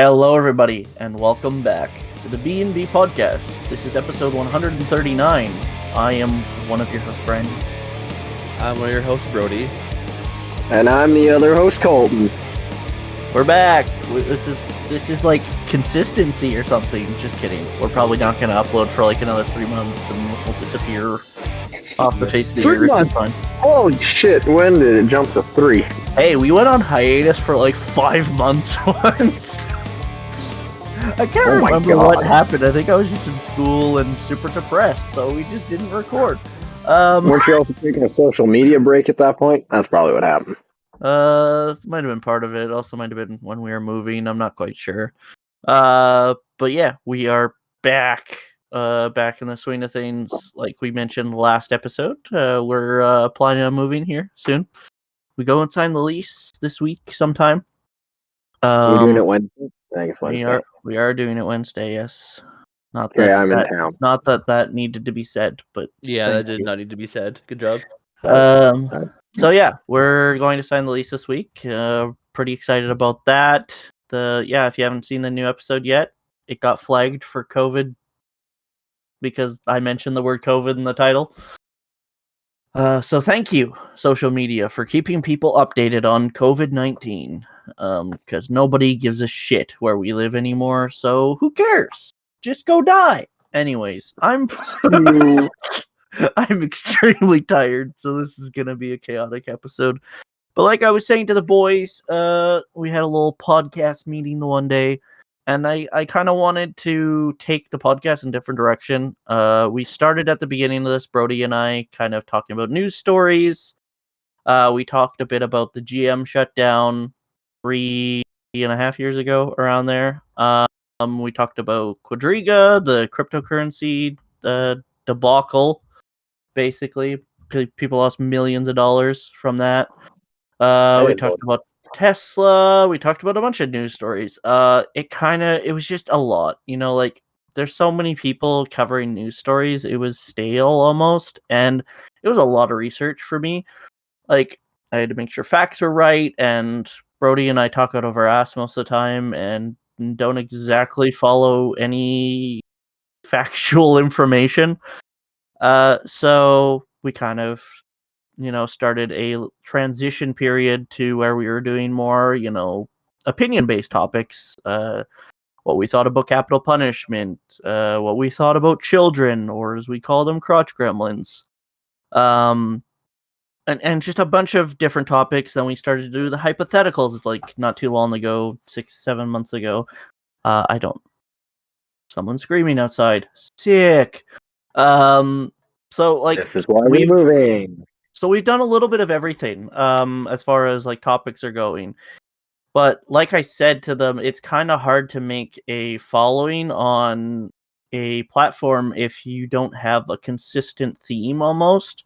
Hello, everybody, and welcome back to the B&B podcast. This is episode 139. I am one of your hosts, Brian. I'm one of your hosts, Brody. And I'm the other host, Colton. We're back. This is like consistency or something. Just kidding. We're probably not going to upload for like another 3 months, and we'll disappear off the face of the 3 earth. months? Fine. Holy shit, when did it jump to 3? Hey, we went on hiatus for like 5 months once. I can't remember what happened. I think I was just in school and super depressed, so we just didn't record. Weren't you also taking a social media break at that point? That's probably what happened. This might have been part of it. Also might have been when we were moving. I'm not quite sure. But yeah, we are back. Back in the swing of things. Like we mentioned last episode, we're planning on moving here soon. We go and sign the lease this week sometime. We're doing it Wednesday? I think it's Wednesday. We are doing it Wednesday, yes. Not Okay, that I'm in town. Not that needed to be said, but yeah, that did not need to be said. Good job. So yeah, we're going to sign the lease this week. Pretty excited about that. If you haven't seen the new episode yet, it got flagged for COVID because I mentioned the word COVID in the title. So thank you, social media, for keeping people updated on COVID-19. Because nobody gives a shit where we live anymore, so who cares? Just go die. Anyways, I'm extremely tired, so this is gonna be a chaotic episode. But like I was saying to the boys, we had a little podcast meeting the one day, and I kind of wanted to take the podcast in a different direction. We started at the beginning of this, Brody and I, kind of talking about news stories. We talked a bit about the GM shutdown 3.5 years ago, around there. We talked about Quadriga, the cryptocurrency debacle. Basically, people lost millions of dollars from that. We talked about Tesla. We talked about a bunch of news stories. It was just a lot, like there's so many people covering news stories. It was stale almost, and it was a lot of research for me. Like, I had to make sure facts were right, and Brody and I talk out of our ass most of the time and don't exactly follow any factual information. So we kind of, started a transition period to where we were doing more, opinion-based topics. What we thought about capital punishment, what we thought about children, or as we call them, crotch gremlins. And just a bunch of different topics. Then we started to do the hypotheticals, like not too long ago, 6-7 months ago. Someone's screaming outside. Sick. So like this is why we're moving. So we've done a little bit of everything, as far as like topics are going. But like I said to them, it's kind of hard to make a following on a platform if you don't have a consistent theme almost.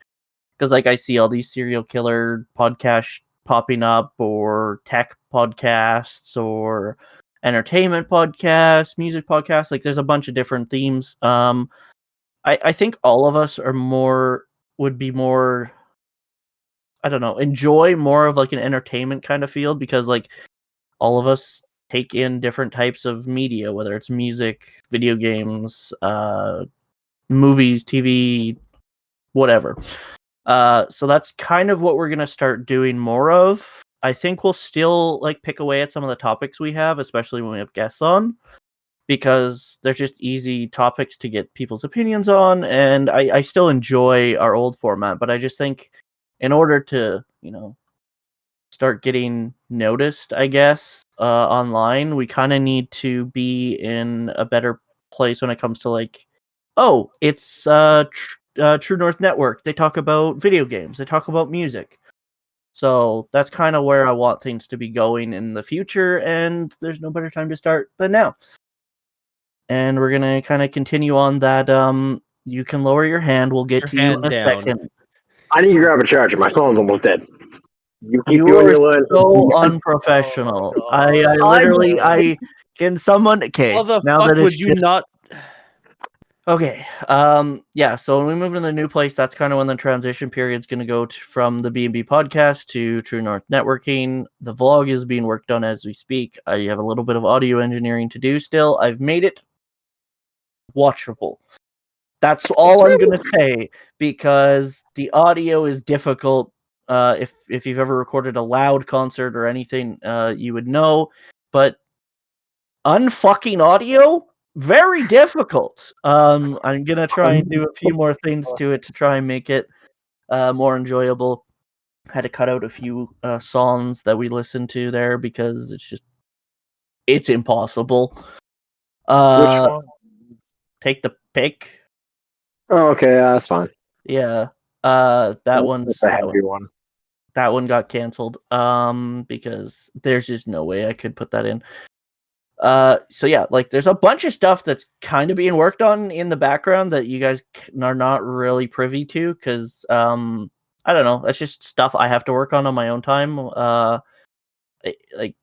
Because like I see all these serial killer podcasts popping up, or tech podcasts, or entertainment podcasts, music podcasts. Like there's a bunch of different themes. I think all of us would be more, I don't know, enjoy more of like an entertainment kind of field, because like all of us take in different types of media, whether it's music, video games, movies, TV, whatever. So that's kind of what we're gonna start doing more of. I think we'll still like pick away at some of the topics we have, especially when we have guests on, because they're just easy topics to get people's opinions on, and I still enjoy our old format. But I just think in order to, start getting noticed, I guess, online, we kind of need to be in a better place when it comes to like, oh, it's True North Network. They talk about video games. They talk about music. So that's kind of where I want things to be going in the future, and there's no better time to start than now. And we're gonna kind of continue on that. You can lower your hand. We'll get to you in a second. I need to grab a charger. My phone's almost dead. You are so unprofessional. I literally, can someone? Okay. How the fuck would you not? Okay. Yeah. So when we move into the new place, that's kind of when the transition period's going to go from the B&B podcast to True North Networking. The vlog is being worked on as we speak. I have a little bit of audio engineering to do still. I've made it watchable. That's all I'm gonna say, because the audio is difficult. If you've ever recorded a loud concert or anything, you would know. But unfucking audio, very difficult. I'm gonna try and do a few more things to it to try and make it more enjoyable. Had to cut out a few songs that we listened to there because it's impossible. Which Uh, one? Take the pick. Oh, okay, that's fine. Yeah. That's That a heavy one. that one got canceled. Because there's just no way I could put that in. So yeah, like there's a bunch of stuff that's kind of being worked on in the background that you guys are not really privy to, because I don't know, that's just stuff I have to work on my own time. Like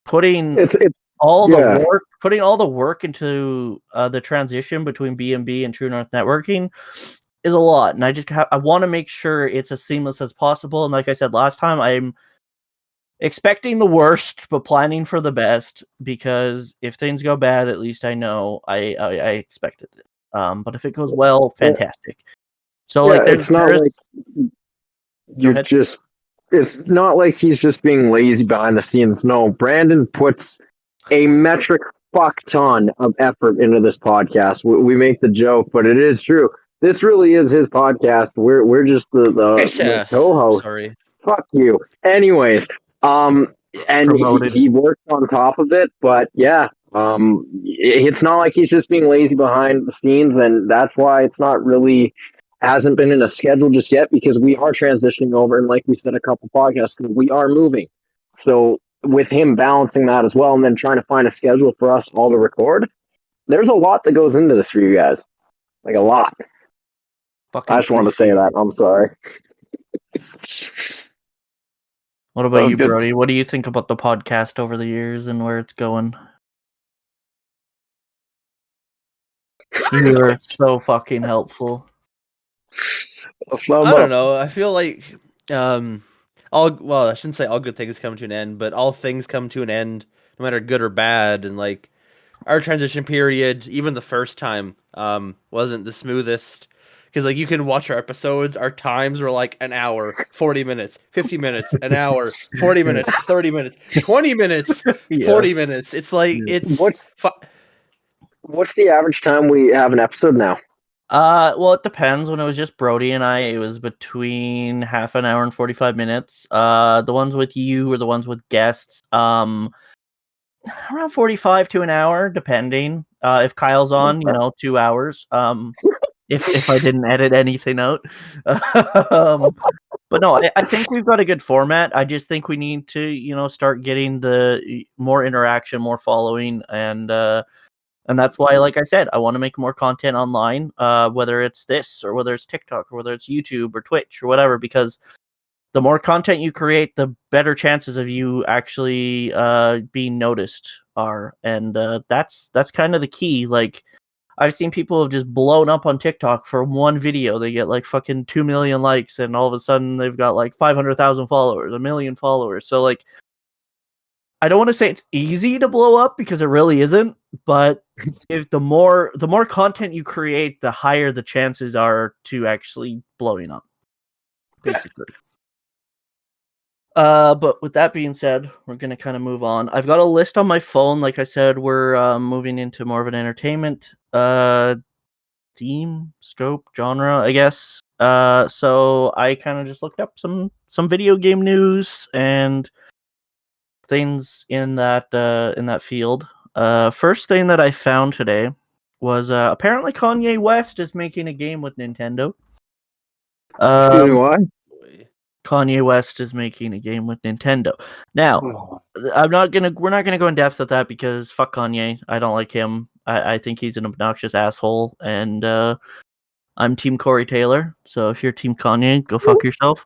putting It's all yeah. the work into the transition between B&B and True North Networking is a lot, and I want to make sure it's as seamless as possible. And like I said last time, I'm expecting the worst but planning for the best, because if things go bad, at least I know I expected it. But if it goes well, fantastic. So like It's not there's like go you've ahead. just. It's not like he's just being lazy behind the scenes. No, Brandon puts a metric fuck ton of effort into this podcast. We make the joke, but it is true. This really is his podcast. We're just Piss the ass. co-host. Sorry. Fuck you. Anyways, and Promoted. he works on top of it, but yeah, it's not like he's just being lazy behind the scenes, and that's why it's not really hasn't been in a schedule just yet, because we are transitioning over, and like we said a couple podcasts, we are moving. So with him balancing that as well, and then trying to find a schedule for us all to record, there's a lot that goes into this for you guys, like a lot. Fucking I just wanted to say appreciate that. it. I'm sorry. What That about was you, good. Brody? What do you think about the podcast over the years and where it's going? You're so fucking helpful. I don't know. I feel like I shouldn't say all good things come to an end, but all things come to an end, no matter good or bad. And like our transition period, even the first time, wasn't the smoothest. Because like you can watch our episodes, our times were like an hour, 40 minutes, 50 minutes, an hour, 40 minutes, 30 minutes, 20 minutes, Yeah. 40 minutes. It's like Yeah. What's the average time we have an episode now? Well, it depends. When it was just Brody and I, it was between half an hour and 45 minutes. The ones with you or the ones with guests, around 45 to an hour, depending. If Kyle's on, 2 hours. If I didn't edit anything out. um, but no, I think we've got a good format. I just think we need to, start getting the more interaction, more following, and that's why, like I said, I want to make more content online, whether it's this or whether it's TikTok or whether it's YouTube or Twitch or whatever, because the more content you create, the better chances of you actually being noticed are. And that's kind of the key. Like, I've seen people have just blown up on TikTok for one video. They get like fucking 2 million likes, and all of a sudden they've got like 500,000 followers, 1 million followers. So like, I don't want to say it's easy to blow up, because it really isn't, but if the more content you create, the higher the chances are to actually blowing up, basically. But with that being said, we're gonna kind of move on. I've got a list on my phone. Like I said, we're moving into more of an entertainment theme, scope, genre, I guess. So I kind of just looked up some video game news and things in that field. First thing that I found today was apparently Kanye West is making a game with Nintendo. Excuse me, why? Kanye West is making a game with Nintendo. Now, we're not gonna go in depth with that, because fuck Kanye. I don't like him. I think he's an obnoxious asshole, and I'm Team Corey Taylor. So if you're Team Kanye, go fuck yourself.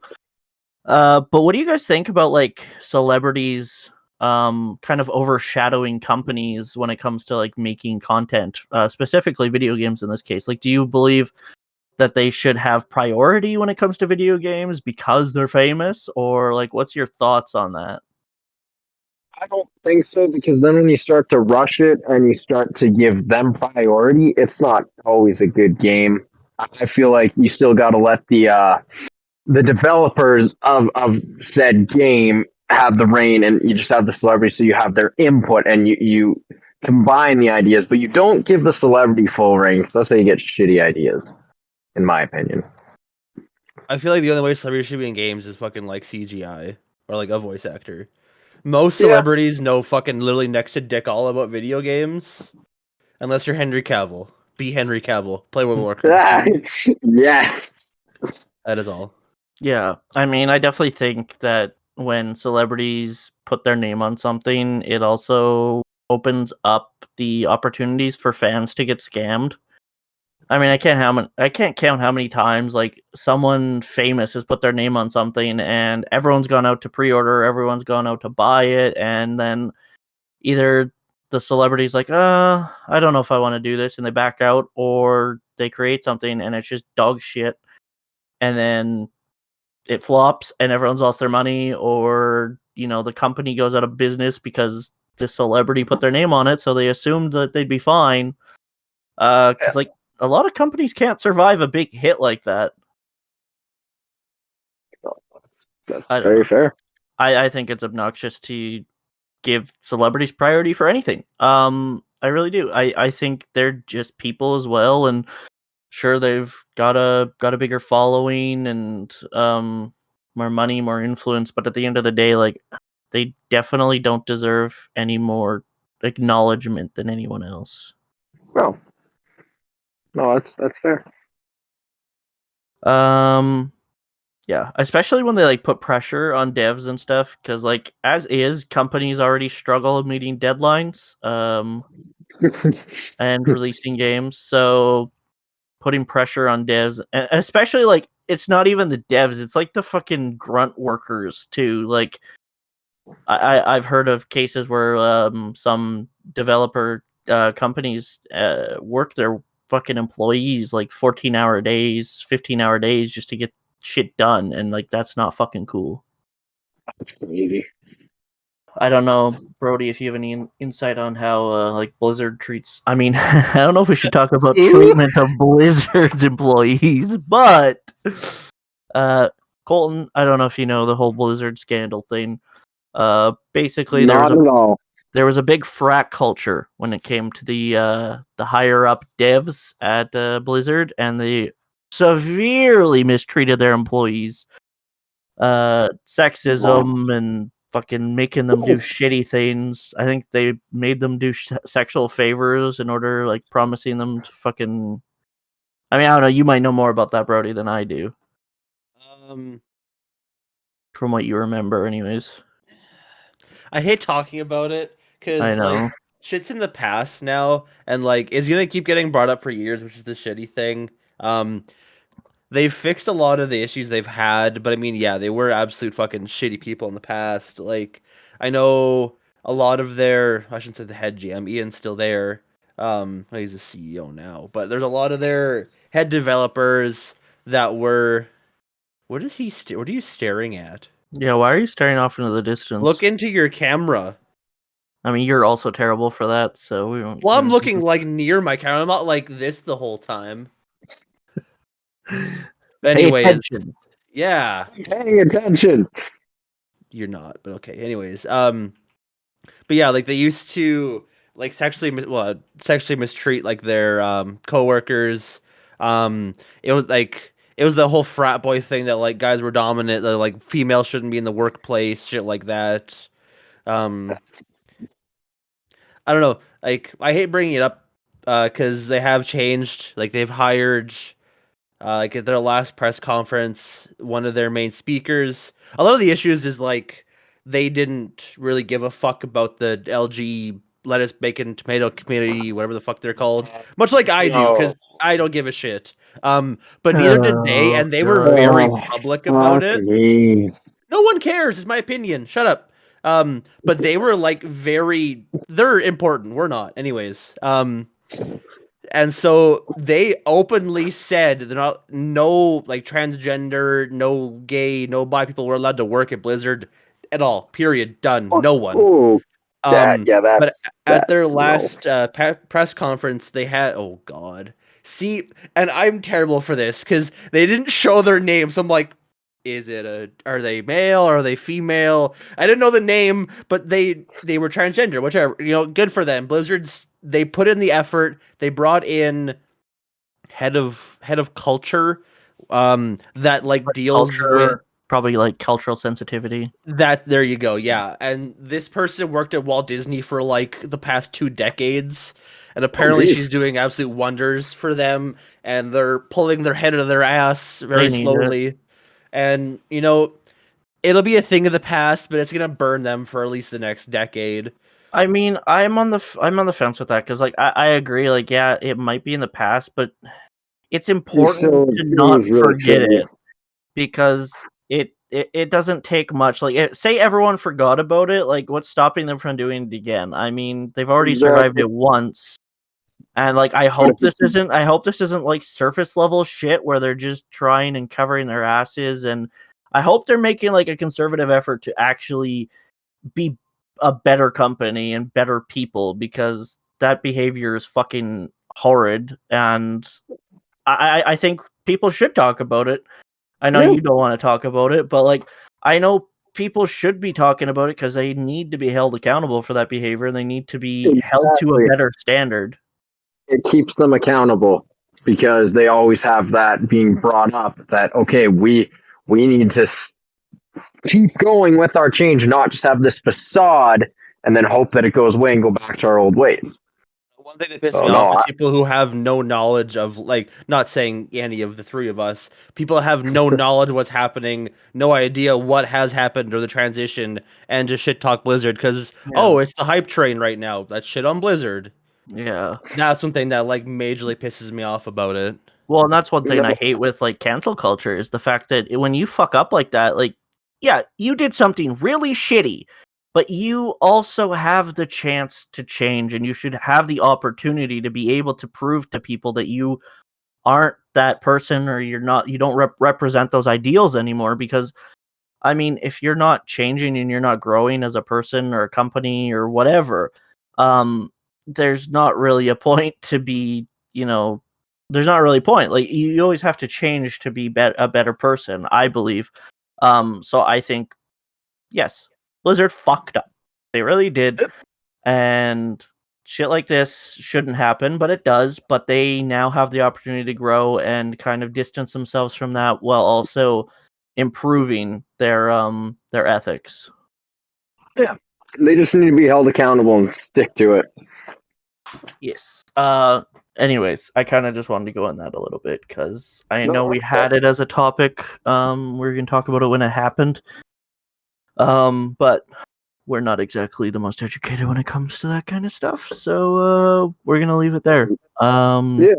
But what do you guys think about like celebrities kind of overshadowing companies when it comes to like making content, specifically video games in this case. Like, do you believe that they should have priority when it comes to video games because they're famous, or like what's your thoughts on that? I don't think so, because then when you start to rush it and you start to give them priority, it's not always a good game. I feel like you still got to let the developers of said game have the reign, and you just have the celebrity, so you have their input and you combine the ideas, but you don't give the celebrity full reign, because that's how you get shitty ideas, in my opinion. I feel like the only way celebrities should be in games is fucking like CGI or like a voice actor. Most Yeah. celebrities know fucking literally next to dick all about video games, unless you're Henry Cavill. Be Henry Cavill. Play World of Warcraft. Yes. That is all. Yeah, I mean, I definitely think that when celebrities put their name on something, it also opens up the opportunities for fans to get scammed. I mean, I can't count how many times like someone famous has put their name on something and everyone's gone out to pre-order, everyone's gone out to buy it, and then either the celebrity's like, I don't know if I want to do this, and they back out, or they create something and it's just dog shit, and then it flops and everyone's lost their money, or the company goes out of business because the celebrity put their name on it, so they assumed that they'd be fine. Because like a lot of companies can't survive a big hit like that. That's I don't very know. fair. I think it's obnoxious to give celebrities priority for anything. I really do. I think they're just people as well, and sure, they've got a bigger following and more money, more influence, but at the end of the day, like, they definitely don't deserve any more acknowledgement than anyone else. No, that's fair. Yeah, especially when they like put pressure on devs and stuff, because like as is, companies already struggle meeting deadlines and releasing games, so putting pressure on devs, especially like it's not even the devs, it's like the fucking grunt workers too. Like I've heard of cases where some developer companies work their fucking employees like 14-hour days, 15-hour days just to get shit done, and like that's not fucking cool. That's crazy. I don't know, Brody, if you have any insight on how like Blizzard treats. I mean, I don't know if we should talk about treatment of Blizzard's employees, but Colton, I don't know if you know the whole Blizzard scandal thing. Basically, Not at all. there was a big frat culture when it came to the higher up devs at Blizzard, and they severely mistreated their employees. Sexism and fucking making them do shitty things. I think they made them do sexual favors in order, like promising them to fucking. I mean, I don't know. You might know more about that, Brody, than I do. From what you remember, anyways. I hate talking about it I because know. like shit's in the past now, and like it's gonna keep getting brought up for years, which is the shitty thing. They've fixed a lot of the issues they've had, but I mean, yeah, they were absolute fucking shitty people in the past. Like, I know a lot of their, I shouldn't say the head GM, Ian's still there. Well, he's the CEO now, but there's a lot of their head developers that were. What is he? What are you staring at? Yeah, why are you staring off into the distance? Look into your camera. I mean, you're also terrible for that, so we don't. Well, I'm looking like near my camera. I'm not like this the whole time. Anyways, yeah, Paying attention. you're not, but okay. Anyways, but yeah, like they used to like sexually mistreat like their coworkers. It was like it was the whole frat boy thing that like guys were dominant, that like females shouldn't be in the workplace, shit like that. I don't know. Like I hate bringing it up because they have changed. Like they've hired like at their last press conference, one of their main speakers. A lot of the issues is like they didn't really give a fuck about the LG lettuce, bacon, tomato community, whatever the fuck they're called. Much like I do, because I don't give a shit. But neither did they, and they were very public about it. Me. No one cares, is my opinion. Shut up. But they were like they're important. We're not, anyways. And so they openly said they're not no like transgender, no gay, no bi people were allowed to work at Blizzard at all. Period. Done. No one. Oh, But at their that's no. last press conference, they had oh god. See, and I'm terrible for this because they didn't show their name. So I'm like, are they male? Are they female? I didn't know the name, but they were transgender, whichever. Good for them. Blizzard's they put in the effort. They brought in head of culture, that like deals with Culture, probably like cultural sensitivity. that. There you go. Yeah, and this person worked at Walt Disney for like the past 2 decades, and Oh, apparently geez. she's doing absolute wonders for them. And they're pulling their head out of their ass They very need it. slowly. And it'll be a thing of the past, but it's gonna burn them for at least the next decade. I mean, I'm on the fence with that because, like, I agree. Like, yeah, it might be in the past, but it's important to It not was really forget shitty. it because it doesn't take much. Like, say everyone forgot about it. Like, what's stopping them from doing it again? I mean, they've already survived Exactly. it once, and like, I But if hope this isn't. I hope this isn't like surface level shit where they're just trying and covering their asses, and I hope they're making like a conservative effort to actually be a better company and better people because that behavior is fucking horrid, and I think people should talk about it. I know yeah, you don't want to talk about it, but like I know people should be talking about it because they need to be held accountable for that behavior and they need to be held to a exactly. better standard. It keeps them accountable because they always have that being brought up that okay, we need to keep going with our change, not just have this facade and then hope that it goes away and go back to our old ways. One thing that pisses So me off no, is people who have no knowledge of, like, not saying any of the three of us, people have no knowledge of what's happening, no idea what has happened or the transition, and just shit talk Blizzard because, Yeah. oh, it's the hype train right now. That's shit on Blizzard. Yeah. That's one thing that, like, majorly pisses me off about it. Well, and that's one thing I no, hate with like cancel culture is the fact that when you fuck up like that, like, yeah, you did something really shitty, but you also have the chance to change and you should have the opportunity to be able to prove to people that you aren't that person or you don't represent those ideals anymore because I mean, if you're not changing and you're not growing as a person or a company or whatever, there's not really a point to be, there's not really a point. Like you always have to change to be a better person, I believe. So I think yes, Blizzard fucked up. They really did, and shit like this shouldn't happen, but it does. But they now have the opportunity to grow and kind of distance themselves from that while also improving their ethics. yeah, they just need to be held accountable and stick to it. Yes. Anyways, I kind of just wanted to go on that a little bit because I know No, we had it as a topic. We're gonna talk about it when it happened. But we're not exactly the most educated when it comes to that kind of stuff. So we're gonna leave it there. yeah,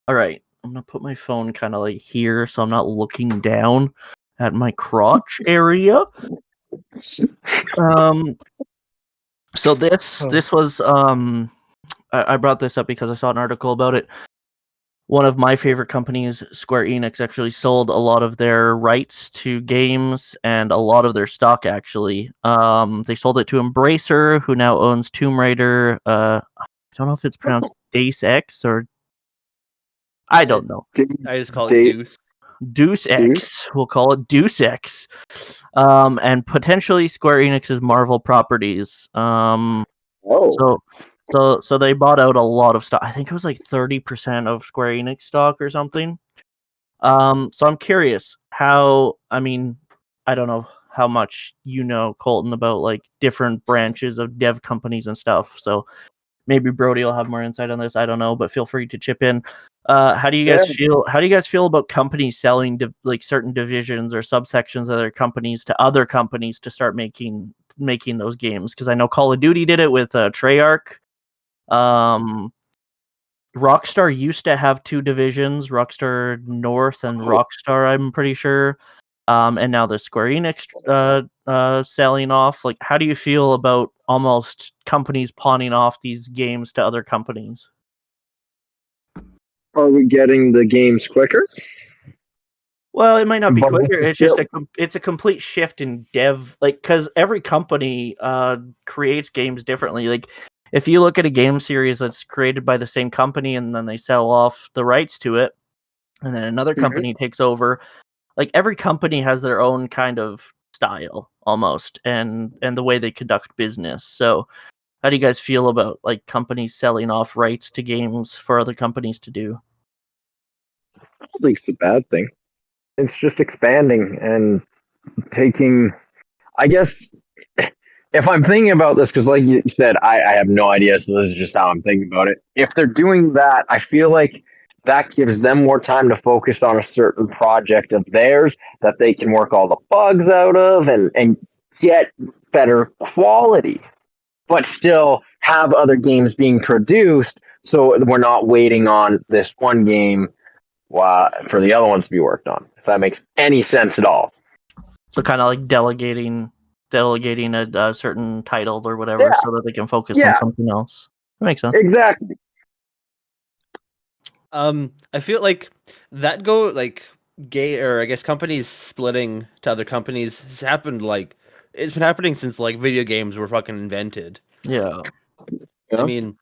All right. I'm gonna put my phone kind of like here, so I'm not looking down at my crotch area. Um. So this was I brought this up because I saw an article about it. One of my favorite companies, Square Enix, actually sold a lot of their rights to games and a lot of their stock. Actually, they sold it to Embracer, who now owns Tomb Raider. I don't know if it's pronounced Deus Ex or I don't know. I just call it date Deuce. Deus Deuce. Ex. We'll call it Deus Ex. And potentially Square Enix's Marvel properties. Oh, So they bought out a lot of stock. I think it was like 30% of Square Enix stock or something. So I'm curious how. I mean, I don't know how much Colton, about like different branches of dev companies and stuff. So maybe Brody will have more insight on this. I don't know, but feel free to chip in. How do you yeah. guys feel? How do you guys feel about companies selling like certain divisions or subsections of their companies to other companies to start making those games? Because I know Call of Duty did it with Treyarch. Um, Rockstar used to have two divisions, Rockstar North and Rockstar, I'm pretty sure. and now the Square Enix selling off. Like, how do you feel about almost companies pawning off these games to other companies? Are we getting the games quicker? Well, it might not be But quicker. it's It's just still- it's a complete shift in dev, like, because every company creates games differently. Like, if you look at a game series that's created by the same company and then they sell off the rights to it, and then another company takes over, like, every company has their own kind of style almost, and the way they conduct business. So, how do you guys feel about like companies selling off rights to games for other companies to do? I don't think it's a bad thing. It's just expanding and taking. I guess if I'm thinking about this, because like you said, I have no idea, so this is just how I'm thinking about it. If they're doing that, I feel like that gives them more time to focus on a certain project of theirs that they can work all the bugs out of and get better quality, but still have other games being produced. So we're not waiting on this one game for the other ones to be worked on. If that makes any sense at all. So kind of like delegating a certain title or whatever, Yeah, so that they can focus on yeah, something else. That makes sense. exactly. I feel like that go like gay or I guess companies splitting to other companies has happened like it's been happening since like video games were fucking invented. Yeah. I Yeah. mean,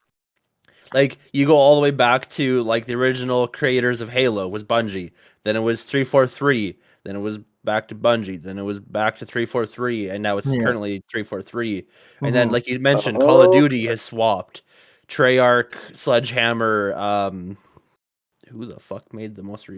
like you go all the way back to like the original creators of Halo was Bungie. Then it was 343. Then it was back to Bungie. Then it was back to 343, and now it's Yeah. currently 343. And then, Mhm. like you mentioned, Call of Duty has swapped. Treyarch, Sledgehammer, who the fuck made the most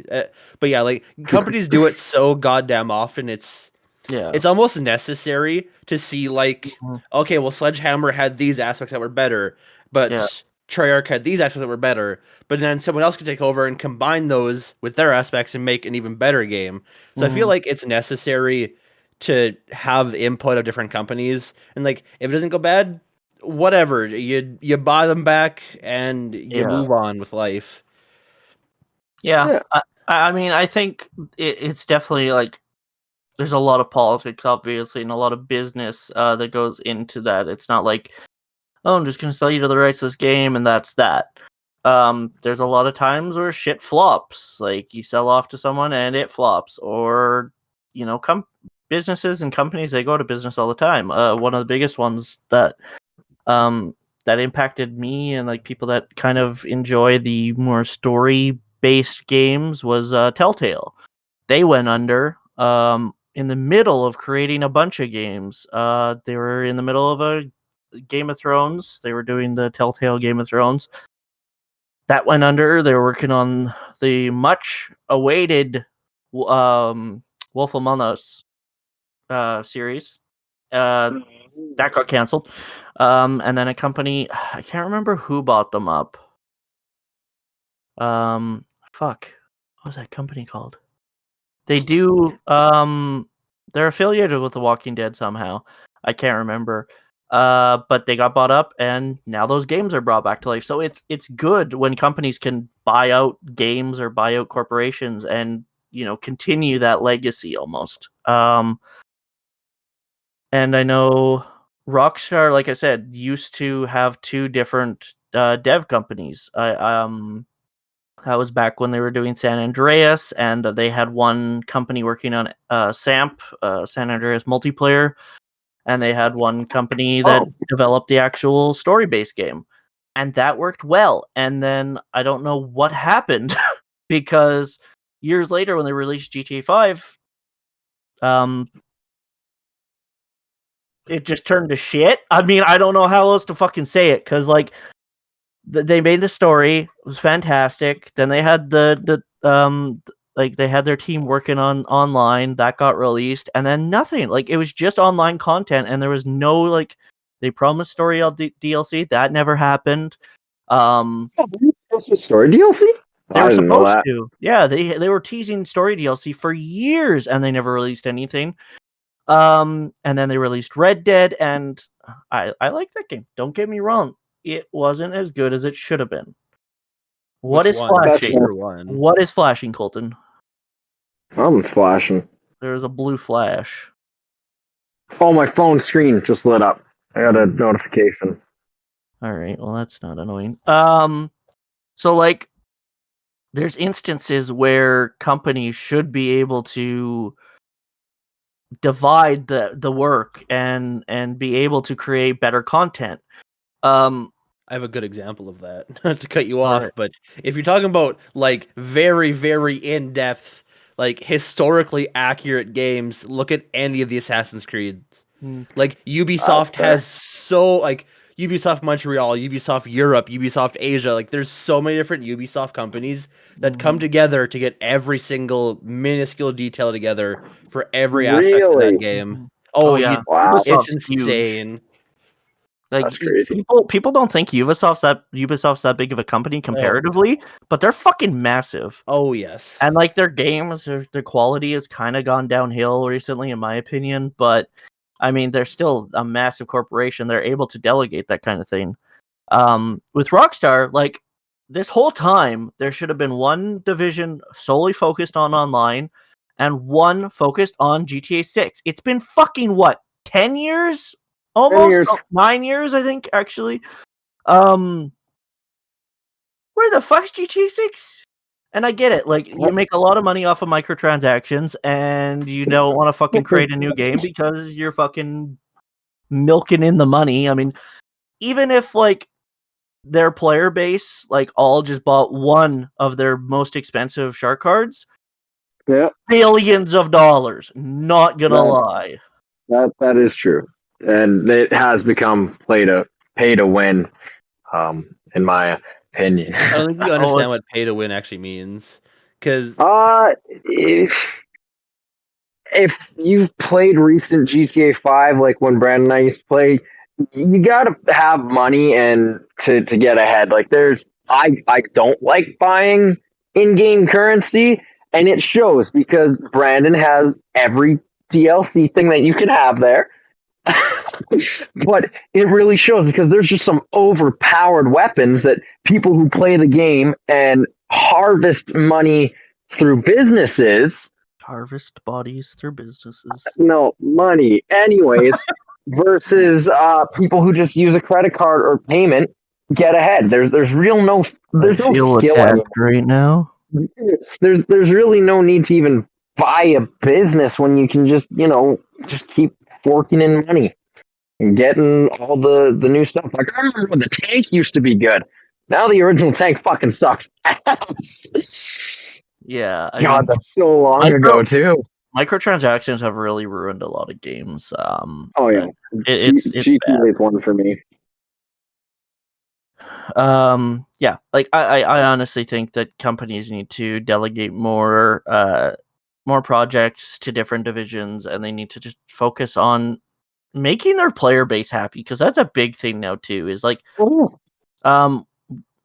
but yeah, like companies do it so goddamn often. Yeah. It's almost necessary to see like, Mhm. okay, well, Sledgehammer had these aspects that were better, but Yeah. Treyarch had these aspects that were better. But then someone else could take over and combine those with their aspects and make an even better game. So I feel Mhm. like it's necessary to have input of different companies, and like if it doesn't go bad, whatever, you buy them back and you Yeah. move on with life. Yeah. Yeah. I mean, I think it's definitely like there's a lot of politics, obviously, and a lot of business that goes into that. It's not like, oh, I'm just gonna sell you the rights to this game and that's that. There's a lot of times where shit flops. Like you sell off to someone and it flops, or businesses and companies, they go to business all the time. One of the biggest ones um that impacted me and like people that kind of enjoy the more story based games was Telltale. They went under in the middle of creating a bunch of games. They were in the middle of a Game of Thrones. They were doing the Telltale Game of Thrones. That went under. They were working on the much awaited Wolf Among Us series. That got canceled. And then a company, I can't remember who bought them up. Fuck. What was that company called? They do they're affiliated with The Walking Dead somehow. I can't remember. But they got bought up and now those games are brought back to life. So it's good when companies can buy out games or buy out corporations and, continue that legacy almost. And I know Rockstar, like I said, used to have two different dev companies. That was back when they were doing San Andreas, and they had one company working on SAMP, San Andreas multiplayer, and they had one company that Oh, developed the actual story-based game, and that worked well. And then I don't know what happened because years later, when they released GTA 5, um, it just turned to shit. I mean, I don't know how else to fucking say it because like they made the story, it was fantastic. Then they had like they had their team working on online that got released, and then nothing. Like it was just online content, and there was no like they promised story DLC that never happened. what's the story DLC? They I were didn't know supposed that. to, yeah. They were teasing story DLC for years, and they never released anything. And then they released Red Dead, and I like that game. Don't get me wrong, it wasn't as good as it should have been. What Which is one? That's flashing? cool. Either one. What is flashing, Colton? I'm flashing. There's a blue flash. Oh, my phone screen just lit up. I got a notification. All right, well that's not annoying. So like, there's instances where companies should be able to divide the work and be able to create better content. I have a good example of that. Not to cut you off, Alright. but if you're talking about like very, very in-depth, like historically accurate games, look at any of the Assassin's Creeds. Like Ubisoft fair. has so like Ubisoft Montreal, Ubisoft Europe, Ubisoft Asia. Like there's so many different Ubisoft companies that come together to get every single minuscule detail together for every aspect of that Really? game. Oh Oh, yeah, Wow, it's Ubisoft's huge. insane. Like that's crazy. people don't think Ubisoft's that big of a company Oh. comparatively, but they're fucking massive. Oh yes. And like their games, their quality has kind of gone downhill recently, in my opinion. But I mean, they're still a massive corporation. They're able to delegate that kind of thing. With Rockstar, like this whole time, there should have been one division solely focused on online, and one focused on GTA 6. It's been fucking what, 10 years? Almost 10 years. 9 years, I think, actually. Where the fuck's GTA 6? And I get it. Like, you make a lot of money off of microtransactions, and you don't want to fucking create a new game because you're fucking milking in the money. I mean, even if, like, their player base, like, all just bought one of their most expensive shark cards, Yeah, billions of dollars. Not gonna lie. that is true, and it has become pay to win, in my opinion. I don't think you Oh, understand it's what pay to win actually means. Because If you've played recent GTA 5, like when Brandon and I used to play, you gotta have money and to get ahead. Like I don't like buying in-game currency, and it shows because Brandon has every DLC thing that you can have there. But it really shows because there's just some overpowered weapons that people who play the game and harvest money through businesses. harvest bodies through businesses. No, money. Anyways, versus people who just use a credit card or payment get ahead. There's no skill anymore. Right now. There's really no need to even buy a business when you can just just keep forking in money and getting all the new stuff. Like I remember when the tank used to be good. Now the original tank fucking sucks. Yeah, I God, mean, that's so long ago too. microtransactions have really ruined a lot of games. Oh yeah, it's GTA bad. is one for me. Yeah, like I honestly think that companies need to delegate more projects to different divisions, and they need to just focus on making their player base happy, because that's a big thing now too. Is like, um,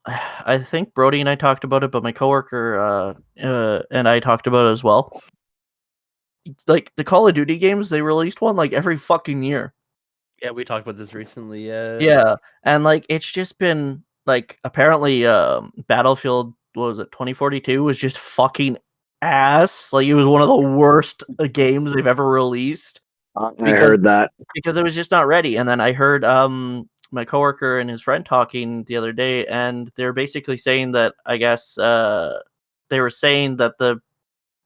I think Brody and I talked about it, but my coworker and I talked about it as well. Like the Call of Duty games, they released one like every fucking year. yeah, we talked about this recently. Yeah, and like it's just been like, apparently Battlefield, what was it, 2042 was just fucking ass. Like it was one of the worst games they've ever released I because heard that. it was just not ready. And then I heard my coworker and his friend talking the other day, and they're basically saying that, I guess they were saying that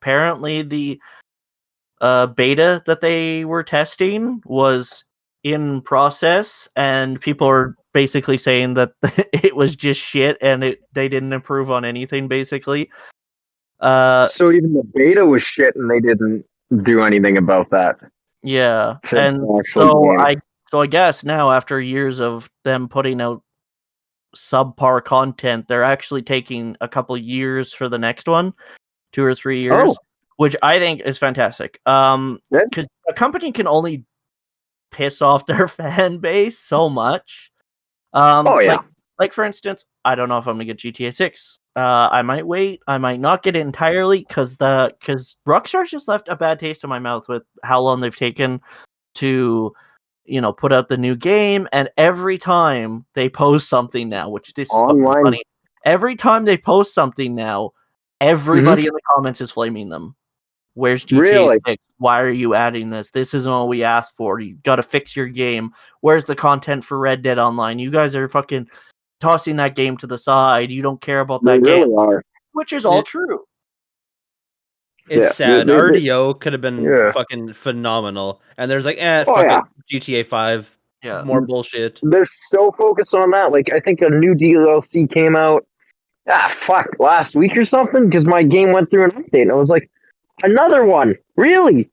apparently the beta that they were testing was in process, and people are basically saying that it was just shit, and they didn't improve on anything, basically. So even the beta was shit, and they didn't do anything about that. Yeah, To and the actual game. so I guess now, after years of them putting out subpar content, they're actually taking a couple Oh, years for the next one, 2 or 3 years, which I think is fantastic. yeah. Because a company can only piss off their fan base so much. Oh yeah. Like for instance, I don't know if I'm gonna get GTA 6. I might wait. I might not get it entirely because Rockstar's just left a bad taste in my mouth with how long they've taken to, put out the new game. And every time they post something now, which this is fucking Online. funny, every time they post something now, everybody in the comments is flaming them. Where's GTA Really? 6? Why are you adding this? This isn't what we asked for. You got to fix your game. Where's the content for Red Dead Online? You guys are fucking tossing that game to the side. You don't care about They that game, really are. which is all true. It's Yeah, sad. RDO could have been yeah. fucking phenomenal, and there's like, Oh, fuck yeah. it, GTA 5, Yeah. more bullshit. They're so focused on that. Like, I think a new DLC came out, last week or something, because my game went through an update, and I was like, another one? Really?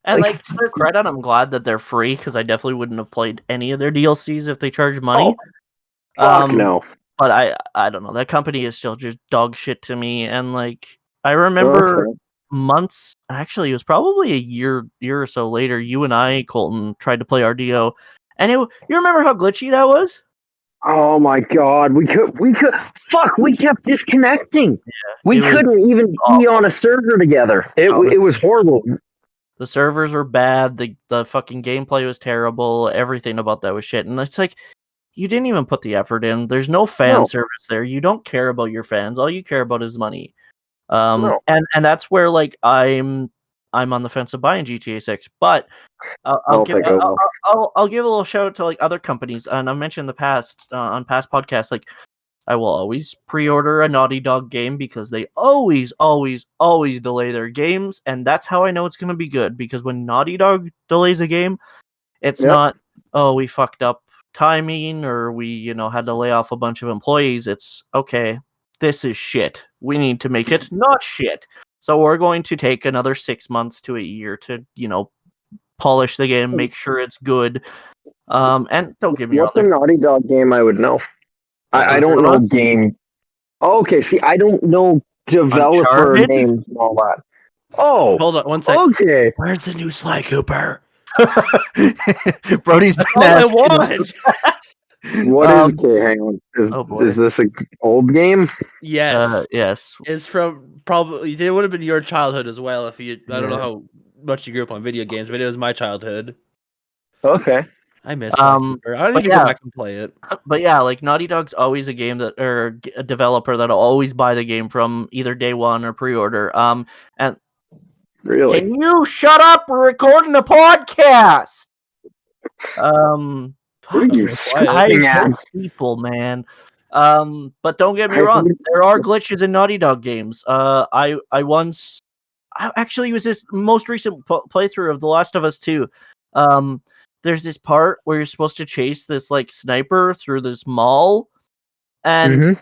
And like to their credit, I'm glad that they're free because I definitely wouldn't have played any of their DLCs if they charged money. Fuck no. But I don't know. That company is still just dog shit to me. And like I remember months, actually, it was probably a year or so later. You and I, Colton, tried to play RDO, and you remember how glitchy that was? Oh my god, we kept disconnecting. Yeah, We couldn't even be on a server together. It was horrible. The servers were bad. The fucking gameplay was terrible. Everything about that was shit. And it's like, you didn't even put the effort in. There's no fan service there. You don't care about your fans. All you care about is money. And that's where like I'm on the fence of buying GTA 6. But I'll give a little shout out to like other companies. And I've mentioned in the past on past podcasts, like I will always pre-order a Naughty Dog game because they always delay their games, and that's how I know it's going to be good. Because when Naughty Dog delays a game, it's not, oh, we fucked up timing or we, had to lay off a bunch of employees. It's, okay, this is shit. We need to make it not shit. So we're going to take another 6 months to a year to, polish the game, make sure it's good. And don't get me wrong. What's a Naughty Dog game I would know? I don't know game. Okay, see, I don't know developer Uncharted? names and all that. Oh, hold on 1 second. Okay, Where's the new Sly Cooper? Brody's That's all I want. What is? Okay, hang on. Is this an old game? Yes. Yes. It's from probably. It would have been your childhood as well if you. I don't know how much you grew up on video games, but it was my childhood. Okay. I miss Sly Cooper. I don't need to go back and play it. But yeah, like Naughty Dog's always a game that, or a developer that'll always buy the game from either day one or pre-order. And really, can you shut up? We're recording a podcast. I hate people, man. But don't get me wrong, there are glitches in Naughty Dog games. I actually was this most recent playthrough of The Last of Us 2. There's this part where you're supposed to chase this like sniper through this mall, and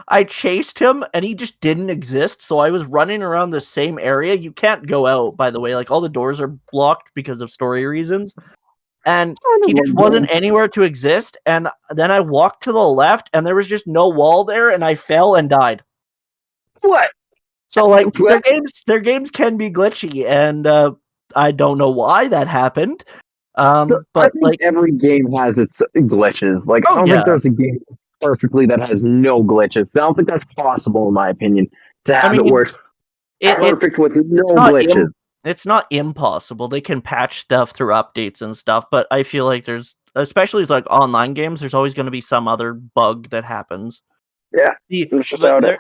I chased him, and he just didn't exist. So I was running around the same area. You can't go out, by the way. Like all the doors are blocked because of story reasons, and he just wasn't anywhere to exist. And then I walked to the left, and there was just no wall there, and I fell and died. What? So like their games can be glitchy, and I don't know why that happened. But I think every game has its glitches. Like I don't think there's a game perfectly that has no glitches. I don't think that's possible, in my opinion, to have it work perfect with no glitches. It's not impossible. They can patch stuff through updates and stuff, but I feel like there's, especially like online games, there's always going to be some other bug that happens. Yeah, it's just how it is.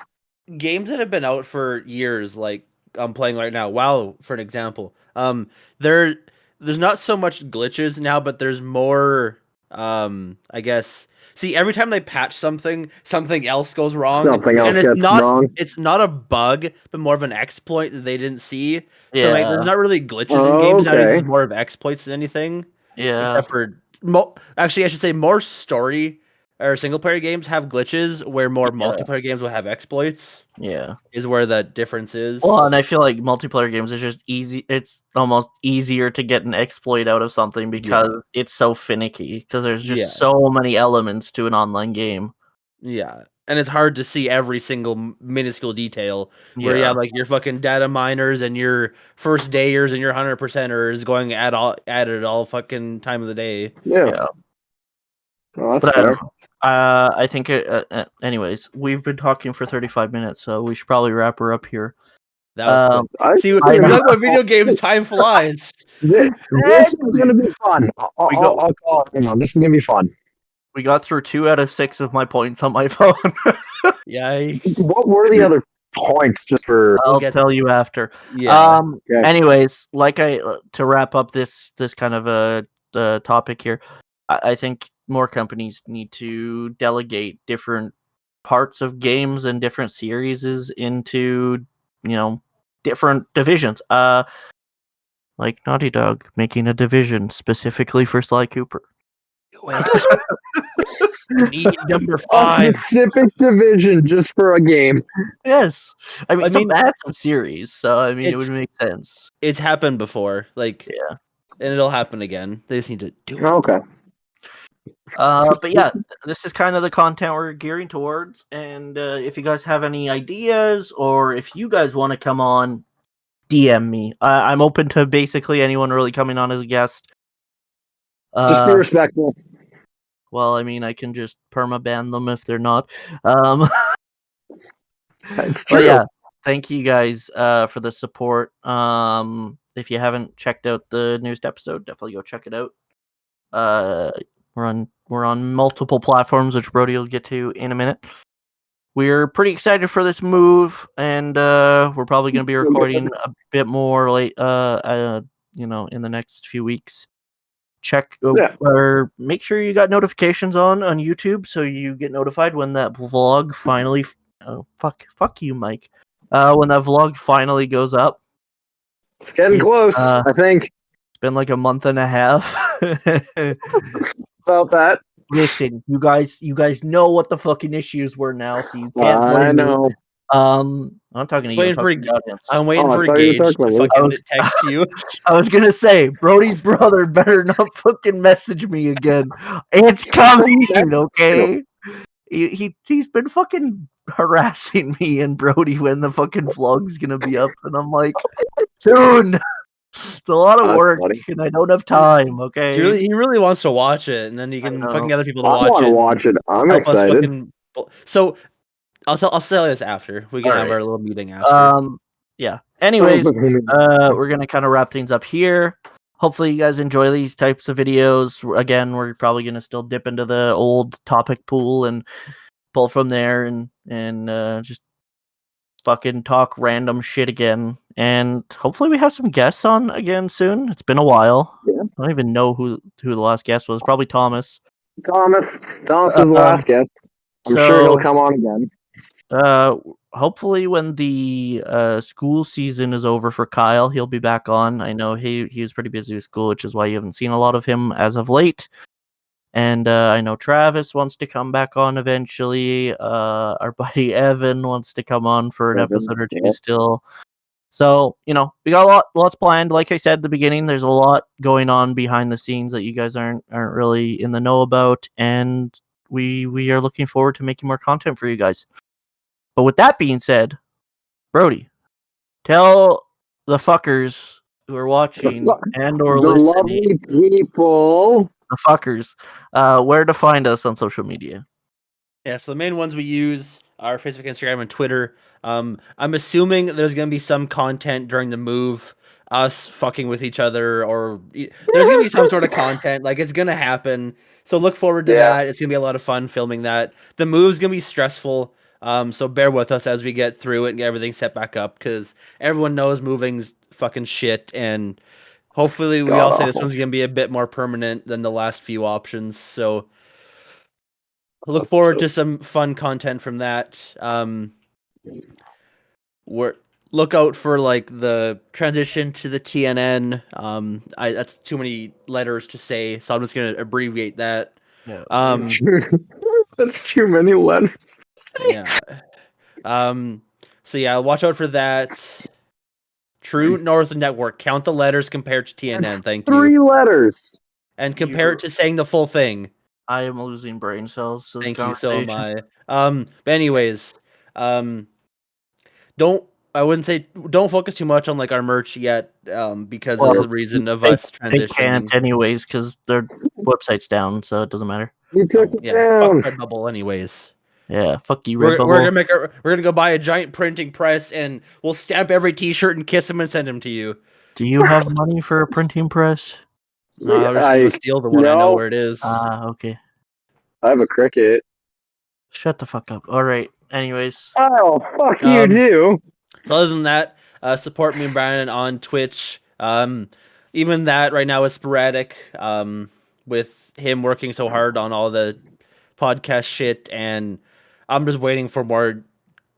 Games that have been out for years, like I'm playing right now, WoW, for an example. There's not so much glitches now, but there's more. I guess. See, every time they patch something else goes wrong. Something else gets wrong. It's not a bug, but more of an exploit that they didn't see. So like, there's not really glitches in games nowadays. It's more of exploits than anything. Yeah. Except for actually, I should say more story or single player games have glitches, where more multiplayer games will have exploits. Yeah, is where the difference is. Well, and I feel like multiplayer games is just easy. It's almost easier to get an exploit out of something because it's so finicky. Because there's just so many elements to an online game. Yeah, and it's hard to see every single minuscule detail. Where you have like your fucking data miners and your first dayers and your 100%ers going at it all fucking time of the day. Yeah. Oh, that's fair. I think anyways, we've been talking for 35 minutes, so we should probably wrap her up here. That was quick. See, when you talk about video games, time flies. This is going to be fun. I'll call it. This is going to be fun. We got through 2 out of 6 of my points on my phone. Yikes. What were the other points just for. I'll get- tell you after. Yeah. Okay. Anyways, like to wrap up this kind of the topic here, I think more companies need to delegate different parts of games and different series into different divisions. Like Naughty Dog making a division specifically for Sly Cooper. Wait. Need number A 5. specific division just for a game. Yes, I mean I it's a mean- massive series, so I mean it would It's- make sense. It's happened before, like, Yeah. and it'll happen again. They just need to do it. Okay. But yeah, this is kind of the content we're gearing towards. And if you guys have any ideas, or if you guys want to come on, DM me. I'm open to basically anyone really coming on as a guest. Just be respectful. Well, I mean, I can just permaban them if they're not. But yeah, thank you guys for the support. If you haven't checked out the newest episode, definitely go check it out. We're on multiple platforms, which Brody will get to in a minute. We're pretty excited for this move, and we're probably going to be recording a bit more late, in the next few weeks. Check or make sure you got notifications on YouTube so you get notified when that vlog finally. Oh, fuck you, Mike. When that vlog finally goes up. It's getting close, I think. It's been like a month and a half. About that. Listen, you guys know what the fucking issues were now, so you can't blame I know. me. I'm talking to you. I'm waiting for I thought you were Gage talking to about fucking text you. I was gonna say, Brody's brother better not fucking message me again. It's coming, okay? He's been fucking harassing me and Brody when the fucking vlog's gonna be up, and I'm like, soon. It's a lot of work, and I don't have time. Okay. He really wants to watch it, and then he can fucking get other people to watch it. I want to watch it. I'm excited. So I'll tell you this after we can have our little meeting after. Yeah. Anyways, we're gonna kind of wrap things up here. Hopefully, you guys enjoy these types of videos. Again, we're probably gonna still dip into the old topic pool and pull from there, and just fucking talk random shit again. And hopefully, we have some guests on again soon. It's been a while. Yeah. I don't even know who the last guest was. Probably Thomas. Thomas is the last guest. I'm sure he'll come on again. Hopefully when the school season is over for Kyle, he'll be back on. I know he was pretty busy with school, which is why you haven't seen a lot of him as of late. And I know Travis wants to come back on eventually. Our buddy Evan wants to come on for an episode or two still. So, we got lots planned. Like I said at the beginning, there's a lot going on behind the scenes that you guys aren't really in the know about, and we are looking forward to making more content for you guys. But with that being said, Brody, tell the fuckers who are watching and or the listening, lovely people, the fuckers, where to find us on social media. Yeah, so the main ones we use are Facebook, Instagram, and Twitter. I'm assuming there's going to be some content during the move, us fucking with each other, or there's going to be some sort of content. Like, it's going to happen. So look forward to that. It's going to be a lot of fun filming that. The move's going to be stressful. So bear with us as we get through it and get everything set back up, because everyone knows moving's fucking shit, and hopefully we all say this one's going to be a bit more permanent than the last few options. So look forward to some fun content from that. Look out for like the transition to the TNN. That's too many letters to say, so I'm just gonna abbreviate that. Yeah. That's too many letters. Yeah. So yeah, watch out for that. True North Network. Count the letters compared to TNN. Thank you. 3 letters. And compare it to saying the full thing. I am losing brain cells. Thank you. So am I. But anyways, don't focus too much on like our merch yet, because of the reason of us transitioning. They can't anyways because their website's down, so it doesn't matter. You took it down. Fuck Redbubble anyways. Yeah, fuck you, Redbubble. Redbubble. We're gonna go buy a giant printing press and we'll stamp every T-shirt and kiss them and send them to you. Do you have money for a printing press? No, I'm just gonna steal the one I know where it is. Okay. I have a Cricut. Shut the fuck up. All right. anyways. Oh, fuck you too. So other than that, support me and Brandon on Twitch. Even that right now is sporadic. With him working so hard on all the podcast shit, and I'm just waiting for more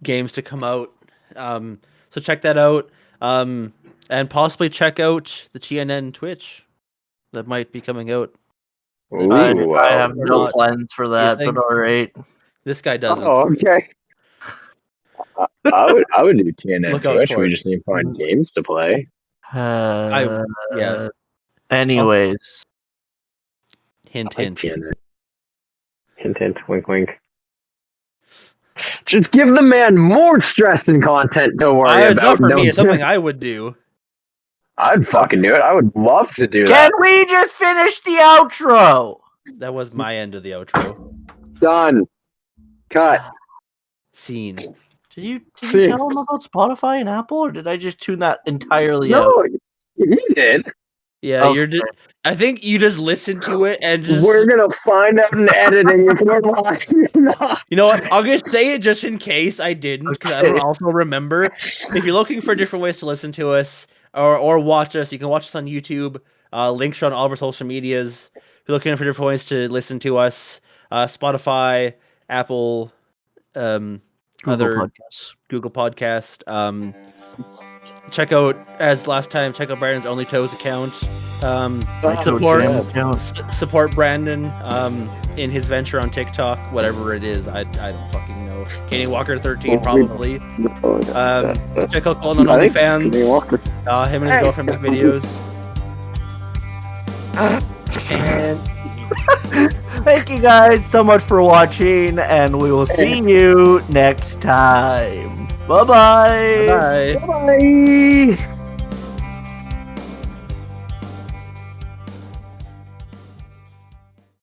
games to come out. So check that out. And possibly check out the TNN Twitch that might be coming out. I have Or no not. plans for that, but all right. This guy doesn't. Oh, okay. I would do TNN Look out Twitch. for We it. just need to find games to play. Yeah. Anyways. Hint, I like hint. TNN. Hint, hint, wink, wink. Just give the man more stress and content to worry It's not about. for me. It's something I would do. I'd fucking do it. I would love to do Can that. we just finish the outro? That was my end of the outro. Done. Cut. Scene. Did you tell him about Spotify and Apple, or did I just tune that entirely out? No, you did. Yeah, Okay. you're just. I think you just listened to it and just. We're gonna find out in editing if we're lying or not. You know what? I'll just say it just in case I didn't, because I don't Okay. also remember. If you're looking for different ways to listen to us or watch us, you can watch us on YouTube. Links are on all of our social medias. If you're looking for different ways to listen to us, Spotify, Apple, Google other Podcasts. Google Podcast. Check out, as last time, check out Brandon's Only Toes account. Support Brandon in his venture on TikTok, whatever it is. I don't fucking know. Kenny Walker 13 probably. Check out Colton on OnlyFans. Him and his girlfriend make videos. And thank you guys so much for watching, and we will see you next time. Bye-bye. bye. Bye.